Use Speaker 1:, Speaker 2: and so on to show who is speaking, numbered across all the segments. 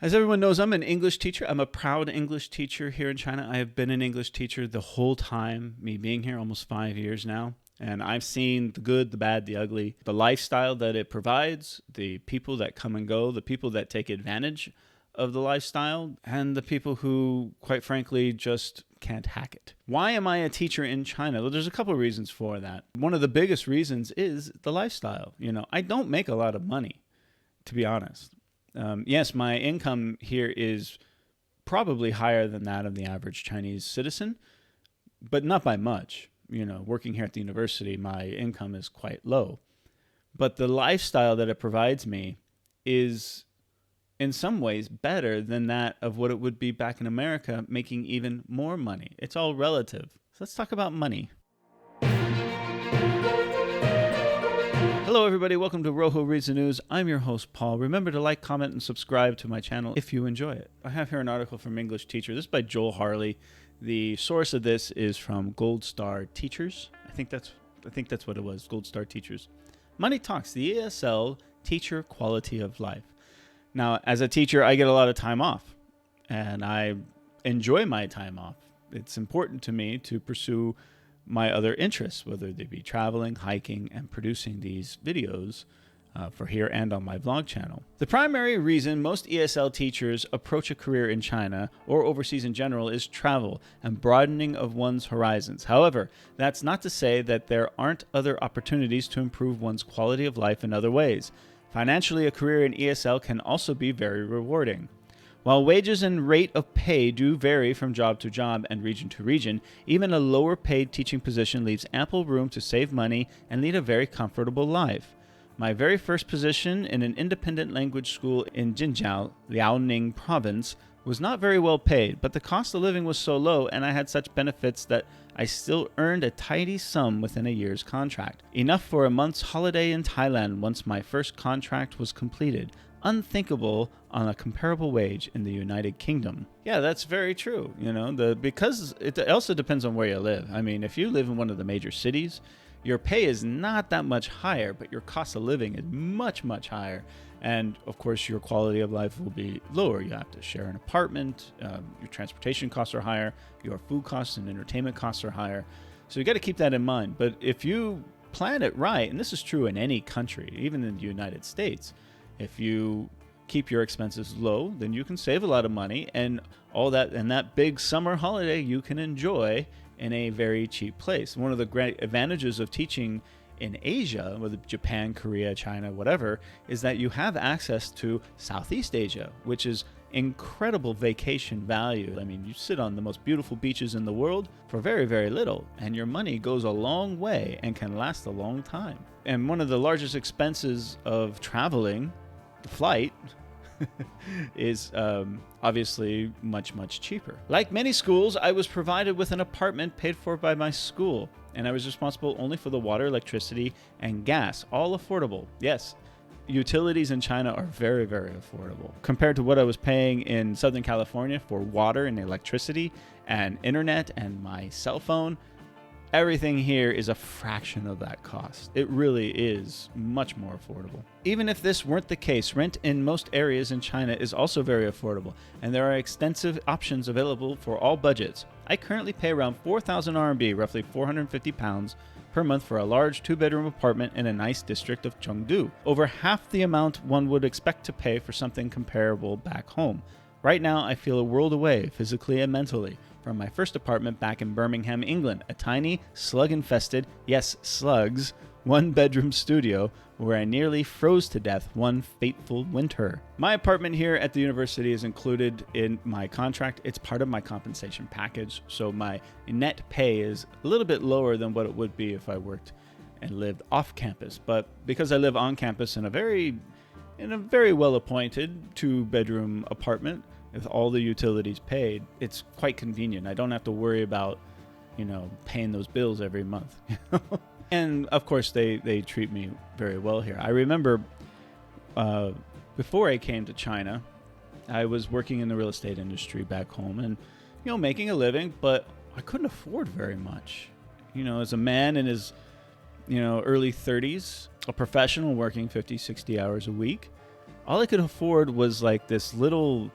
Speaker 1: As everyone knows, I'm an English teacher. I'm a proud English teacher here in China. I have been an English teacher the whole time, me being here almost 5 years now. And I've seen the good, the bad, the ugly, the lifestyle that it provides, the people that come and go, the people that take advantage of the lifestyle, and the people who, quite frankly, just can't hack it. Why am I a teacher in China? Well, there's a couple of reasons for that. One of the biggest reasons is the lifestyle. I don't make a lot of money, to be honest. Yes, my income here is probably higher than that of the average Chinese citizen, but not by much. Working here at the university, my income is quite low. But the lifestyle that it provides me is in some ways better than that of what it would be back in America, making even more money. It's all relative. So let's talk about money. Hello, everybody. Welcome to Rojo Reads the News. I'm your host, Paul. Remember to like, comment, and subscribe to my channel if you enjoy it. I have here an article from English Teacher. This is by Joel Harley. The source of this is from Gold Star Teachers. I think that's what it was, Gold Star Teachers. Money Talks, the ESL Teacher Quality of Life. Now, as a teacher, I get a lot of time off, and I enjoy my time off. It's important to me to pursue my other interests, whether they be traveling, hiking, and producing these videos for here and on my vlog channel. The primary reason most ESL teachers approach a career in China or overseas in general is travel and broadening of one's horizons. However, that's not to say that there aren't other opportunities to improve one's quality of life in other ways. Financially, a career in ESL can also be very rewarding. While wages and rate of pay do vary from job to job and region to region, even a lower paid teaching position leaves ample room to save money and lead a very comfortable life. My very first position in an independent language school in Jinjiao, Liaoning province, was not very well paid, but the cost of living was so low and I had such benefits that I still earned a tidy sum within a year's contract. Enough for a month's holiday in Thailand once my first contract was completed. Unthinkable on a comparable wage in the United Kingdom. Yeah, that's very true. Because it also depends on where you live. I mean, if you live in one of the major cities, your pay is not that much higher, but your cost of living is much, much higher. And of course, your quality of life will be lower. You have to share an apartment. Your transportation costs are higher. Your food costs and entertainment costs are higher. So you got to keep that in mind. But if you plan it right, and this is true in any country, even in the United States, if you keep your expenses low, then you can save a lot of money, and all that, and that big summer holiday you can enjoy in a very cheap place. One of the great advantages of teaching in Asia, whether Japan, Korea, China, whatever, is that you have access to Southeast Asia, which is incredible vacation value. I mean, you sit on the most beautiful beaches in the world for very, very little, and your money goes a long way and can last a long time. And one of the largest expenses of traveling, the flight, is obviously much, much cheaper. Like many schools, I was provided with an apartment paid for by my school, and I was responsible only for the water, electricity, and gas, all affordable. Yes, utilities in China are very, very affordable. Compared to what I was paying in Southern California for water and electricity and internet and my cell phone, everything here is a fraction of that cost. It really is much more affordable. Even if this weren't the case, rent in most areas in China is also very affordable, and there are extensive options available for all budgets. I currently pay around 4,000 RMB, roughly 450 pounds, per month for a large two-bedroom apartment in a nice district of Chengdu, over half the amount one would expect to pay for something comparable back home. Right now, I feel a world away, physically and mentally, from my first apartment back in Birmingham, England, a tiny, slug-infested, yes, slugs, one-bedroom studio where I nearly froze to death one fateful winter. My apartment here at the university is included in my contract. It's part of my compensation package, so my net pay is a little bit lower than what it would be if I worked and lived off campus. But because I live on campus in a very well-appointed two-bedroom apartment with all the utilities paid, it's quite convenient. I don't have to worry about, paying those bills every month. And of course, they treat me very well here. I remember before I came to China, I was working in the real estate industry back home and, making a living, but I couldn't afford very much. As a man in his, early 30s, a professional working 50, 60 hours a week, all I could afford was like this little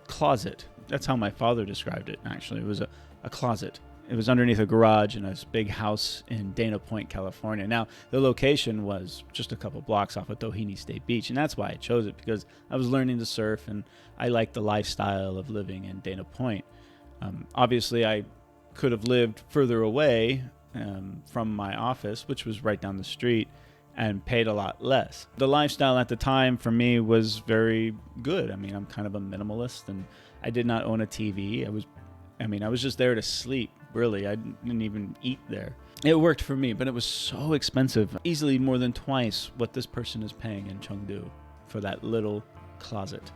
Speaker 1: closet. That's how my father described it, actually. It was a closet. It was underneath a garage in a big house in Dana Point, California. Now, the location was just a couple blocks off of Doheny State Beach, and that's why I chose it, because I was learning to surf, and I liked the lifestyle of living in Dana Point. Obviously, I could have lived further away from my office, which was right down the street, and paid a lot less. The lifestyle at the time for me was very good. I mean, I'm kind of a minimalist, and I did not own a TV. I was just there to sleep, really. I didn't even eat there. It worked for me, but it was so expensive. Easily more than twice what this person is paying in Chengdu for that little closet.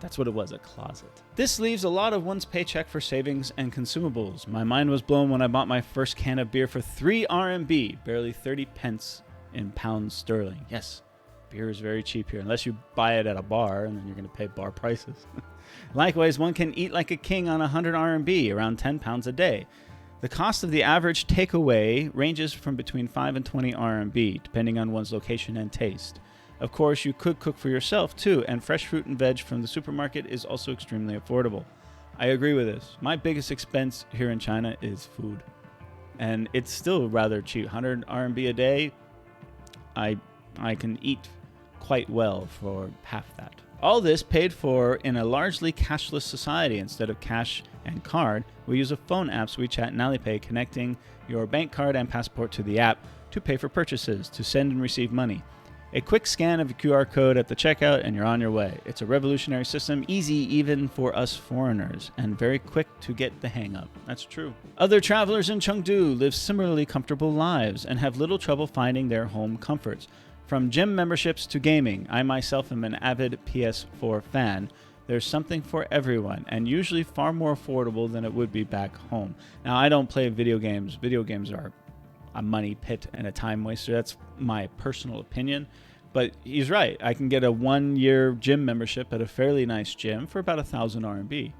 Speaker 1: That's what it was, a closet. This leaves a lot of one's paycheck for savings and consumables. My mind was blown when I bought my first can of beer for 3 RMB, barely 30 pence in pounds sterling. Yes, beer is very cheap here, unless you buy it at a bar, and then you're going to pay bar prices. Likewise, one can eat like a king on 100 RMB, around 10 pounds a day. The cost of the average takeaway ranges from between 5 and 20 RMB, depending on one's location and taste. Of course, you could cook for yourself too, and fresh fruit and veg from the supermarket is also extremely affordable. I agree with this. My biggest expense here in China is food, and it's still rather cheap. 100 RMB a day, I can eat quite well for half that. All this paid for in a largely cashless society. Instead of cash and card, we use a phone app's WeChat and Alipay, connecting your bank card and passport to the app to pay for purchases, to send and receive money. A quick scan of a QR code at the checkout and you're on your way. It's a revolutionary system, easy even for us foreigners, and very quick to get the hang of. That's true. Other travelers in Chengdu live similarly comfortable lives and have little trouble finding their home comforts. From gym memberships to gaming, I myself am an avid PS4 fan. There's something for everyone, and usually far more affordable than it would be back home. Now, I don't play video games. Video games are a money pit and a time waster. That's my personal opinion. But he's right. I can get a 1-year gym membership at a fairly nice gym for about 1,000 RMB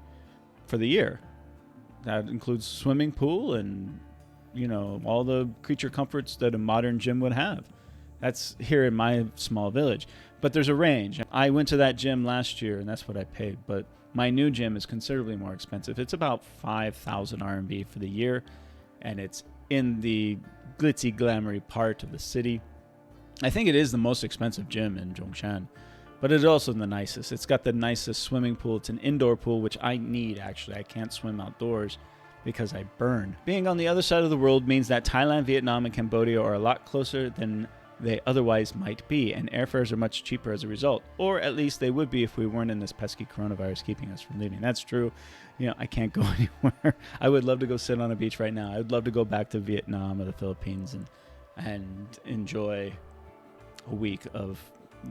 Speaker 1: for the year. That includes swimming pool and, all the creature comforts that a modern gym would have. That's here in my small village. But there's a range. I went to that gym last year, and that's what I paid. But my new gym is considerably more expensive. It's about 5,000 RMB for the year, and it's in the glitzy, glamoury part of the city. I think it is the most expensive gym in Zhongshan, but it's also the nicest. It's got the nicest swimming pool. It's an indoor pool, which I need, actually. I can't swim outdoors because I burn. Being on the other side of the world means that Thailand, Vietnam, and Cambodia are a lot closer than they otherwise might be, and airfares are much cheaper as a result, or at least they would be if we weren't in this pesky coronavirus keeping us from leaving. That's true. I can't go anywhere. I would love to go sit on a beach right now. I would love to go back to Vietnam or the Philippines and enjoy a week of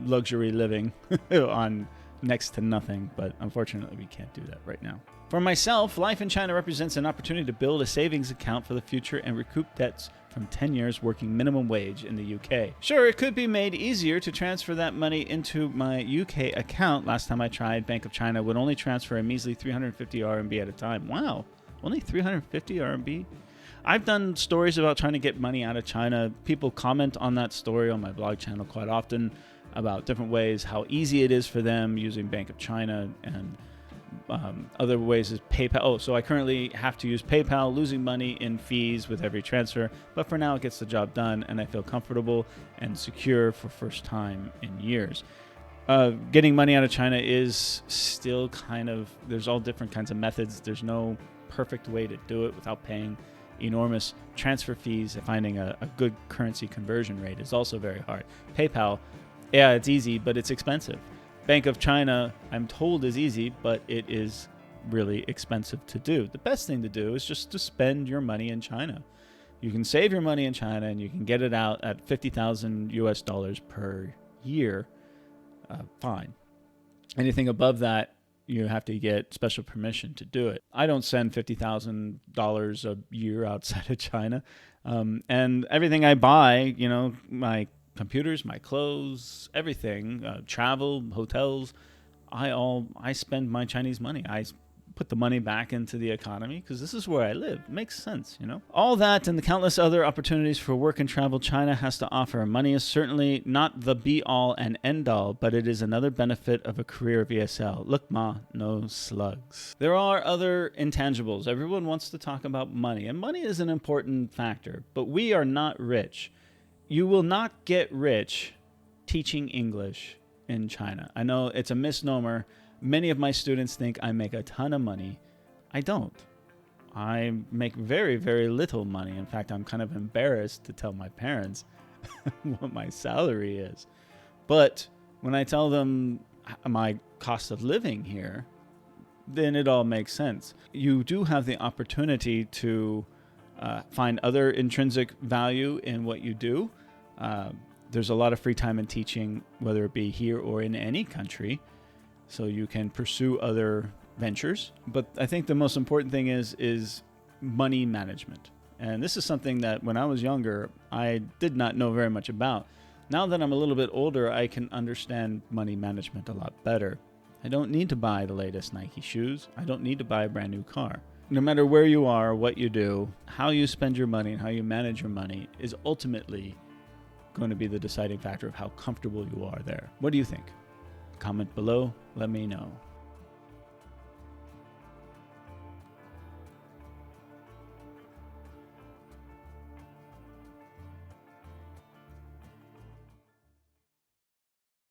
Speaker 1: luxury living on next to nothing, but unfortunately we can't do that right now. For myself, life in China represents an opportunity to build a savings account for the future and recoup debts from 10 years working minimum wage in the UK. Sure, it could be made easier to transfer that money into my UK account. Last time I tried, Bank of China would only transfer a measly 350 RMB at a time. Wow, only 350 RMB? I've done stories about trying to get money out of China. People comment on that story on my blog channel quite often about different ways, how easy it is for them using Bank of China, and other ways is PayPal. Oh, so I currently have to use PayPal, losing money in fees with every transfer, but for now it gets the job done, and I feel comfortable and secure for first time in years. Getting money out of China is still there's all different kinds of methods. There's no perfect way to do it without paying enormous transfer fees. Finding a good currency conversion rate is also very hard. PayPal, yeah, it's easy, but it's expensive. Bank of China, I'm told, is easy, but it is really expensive to do. The best thing to do is just to spend your money in China. You can save your money in China and you can get it out at 50,000 US dollars per year. Fine. Anything above that, you have to get special permission to do it. I don't send $50,000 a year outside of China. And everything I buy, my computers, my clothes, everything, travel, hotels, I spend my Chinese money. I put the money back into the economy because this is where I live. It makes sense, All that and the countless other opportunities for work and travel China has to offer. Money is certainly not the be-all and end-all, but it is another benefit of a career of ESL. Look, ma, no slugs. There are other intangibles. Everyone wants to talk about money, and money is an important factor, but we are not rich. You will not get rich teaching English in China. I know it's a misnomer. Many of my students think I make a ton of money. I don't. I make very, very little money. In fact, I'm kind of embarrassed to tell my parents what my salary is. But when I tell them my cost of living here, then it all makes sense. You do have the opportunity to find other intrinsic value in what you do. There's a lot of free time in teaching, whether it be here or in any country. So you can pursue other ventures. But I think the most important thing is money management. And this is something that when I was younger, I did not know very much about. Now that I'm a little bit older, I can understand money management a lot better. I don't need to buy the latest Nike shoes. I don't need to buy a brand new car. No matter where you are, what you do, how you spend your money and how you manage your money is ultimately going to be the deciding factor of how comfortable you are there. What do you think? Comment below, let me know.